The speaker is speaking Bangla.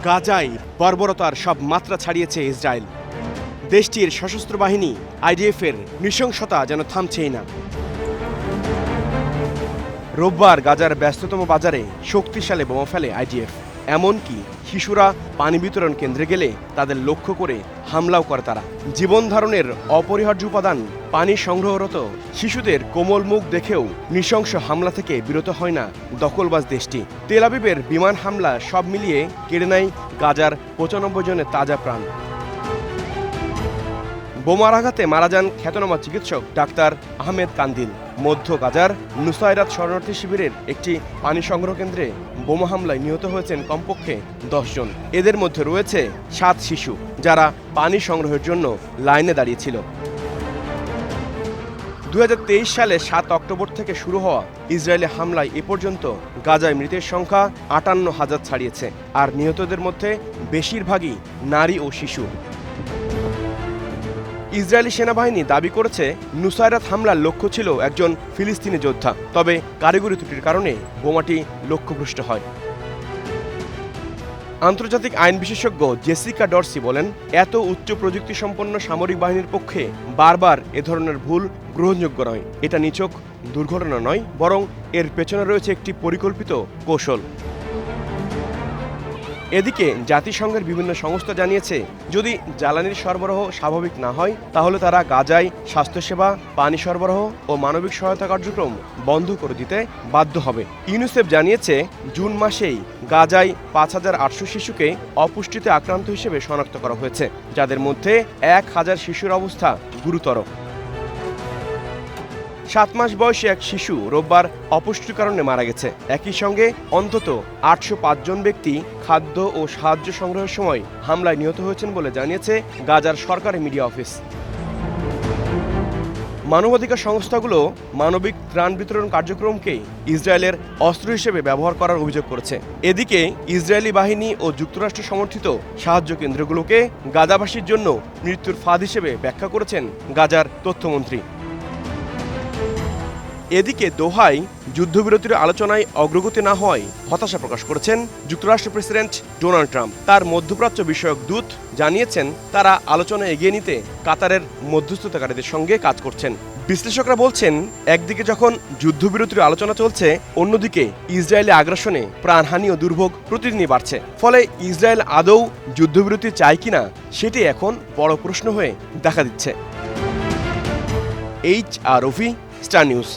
গাজায় বর্বরতার সব মাত্রা ছাড়িয়েছে ইসরায়েল। দেশটির সশস্ত্র বাহিনী আইডিএফের নৃশংসতা যেন থামছেই না। রোববার গাজার ব্যস্ততম বাজারে শক্তিশালী বোমা ফেলে আইডিএফ। এমনকি শিশুরা পানি বিতরণ কেন্দ্রে গেলে তাদের লক্ষ্য করে হামলাও করে তারা। জীবন ধারণের অপরিহার্য উপাদান পানি সংগ্রহরত শিশুদের কোমল মুখ দেখেও নৃশংস হামলা থেকে বিরত হয় না দখলবাজ দেশটি। তেল আবিবের বিমান হামলা সব মিলিয়ে কেড়ে নেয় গাজার ৯৫ জনের তাজা প্রাণ। বোমার আঘাতে মারা যান খ্যাতনামা চিকিৎসক ডাক্তার আহমেদ কান্দিল। মধ্য গাজার নুসাইরাত শরণার্থী শিবিরের একটি পানি সংগ্রহ কেন্দ্রে বোমা হামলায় নিহত হয়েছেন কমপক্ষে ১০ জন। এদের মধ্যে রয়েছে ৭ শিশু, যারা পানি সংগ্রহের জন্য লাইনে দাঁড়িয়েছিল। ২০২৩ সালে ৭ অক্টোবর থেকে শুরু হওয়া ইসরায়েলি হামলায় এ পর্যন্ত গাজায় মৃতের সংখ্যা ৫৮,০০০ ছাড়িয়েছে, আর নিহতদের মধ্যে বেশিরভাগই নারী ও শিশু। ইসরায়েলি সেনাবাহিনী দাবি করেছে নুসাইরাত হামলার লক্ষ্য ছিল একজন ফিলিস্তিনি যোদ্ধা, তবে কারিগরি ত্রুটির কারণে বোমাটি লক্ষ্যভ্রষ্ট হয়। আন্তর্জাতিক আইন বিশেষজ্ঞ জেসিকা ডরসি বলেন, এত উচ্চ প্রযুক্তি সম্পন্ন সামরিক বাহিনীর পক্ষে বারবার এ ধরনের ভুল গ্রহণযোগ্য নয়। এটা নিছক দুর্ঘটনা নয়, বরং এর পেছনে রয়েছে একটি পরিকল্পিত কৌশল। এদিকে জাতিসংঘের বিভিন্ন সংস্থা জানিয়েছে, যদি জ্বালানির সরবরাহ স্বাভাবিক না হয় তাহলে তারা গাজায় স্বাস্থ্যসেবা, পানি সরবরাহ ও মানবিক সহায়তা কার্যক্রম বন্ধ করে দিতে বাধ্য হবে। ইউনিসেফ জানিয়েছে, জুন মাসেই গাজায় ৫,৮০০ শিশুকে অপুষ্টিতে আক্রান্ত হিসেবে শনাক্ত করা হয়েছে, যাদের মধ্যে ১,০০০ শিশুর অবস্থা গুরুতর। ৭ মাস বয়সী এক শিশু রোববার অপুষ্টির কারণে মারা গেছে। একই সঙ্গে অন্তত ৮০৫ জন ব্যক্তি খাদ্য ও সাহায্য সংগ্রহের সময় হামলায় নিহত হয়েছেন বলে জানিয়েছে গাজার সরকারি মিডিয়া অফিস। মানবাধিকার সংস্থাগুলো মানবিক ত্রাণ বিতরণ কার্যক্রমকে ইসরায়েলের অস্ত্র হিসেবে ব্যবহার করার অভিযোগ করেছে। এদিকে ইসরায়েলি বাহিনী ও যুক্তরাষ্ট্র সমর্থিত সাহায্য কেন্দ্রগুলোকে গাজাবাসীর জন্য মৃত্যুর ফাঁদ হিসেবে ব্যাখ্যা করেছেন গাজার তথ্যমন্ত্রী। এদিকে দোহায় যুদ্ধবিরতির আলোচনায় অগ্রগতি না হওয়ায় হতাশা প্রকাশ করেছেন যুক্তরাষ্ট্র প্রেসিডেন্ট ডোনাল্ড ট্রাম্প। তার মধ্যপ্রাচ্য বিষয়ক দূত জানিয়েছেন, তারা আলোচনা এগিয়ে নিতে কাতারের মধ্যস্থতাকারীদের সঙ্গে কাজ করছেন। বিশ্লেষকরা বলছেন, একদিকে যখন যুদ্ধবিরতির আলোচনা চলছে, অন্যদিকে ইসরায়েলি আগ্রাসনে প্রাণহানি ও দুর্ভোগ প্রতিদিনই বাড়ছে। ফলে ইসরায়েল আদৌ যুদ্ধবিরতি চায় কিনা সেটি এখন বড় প্রশ্ন হয়ে দেখা দিচ্ছে। HR Rafi, star news.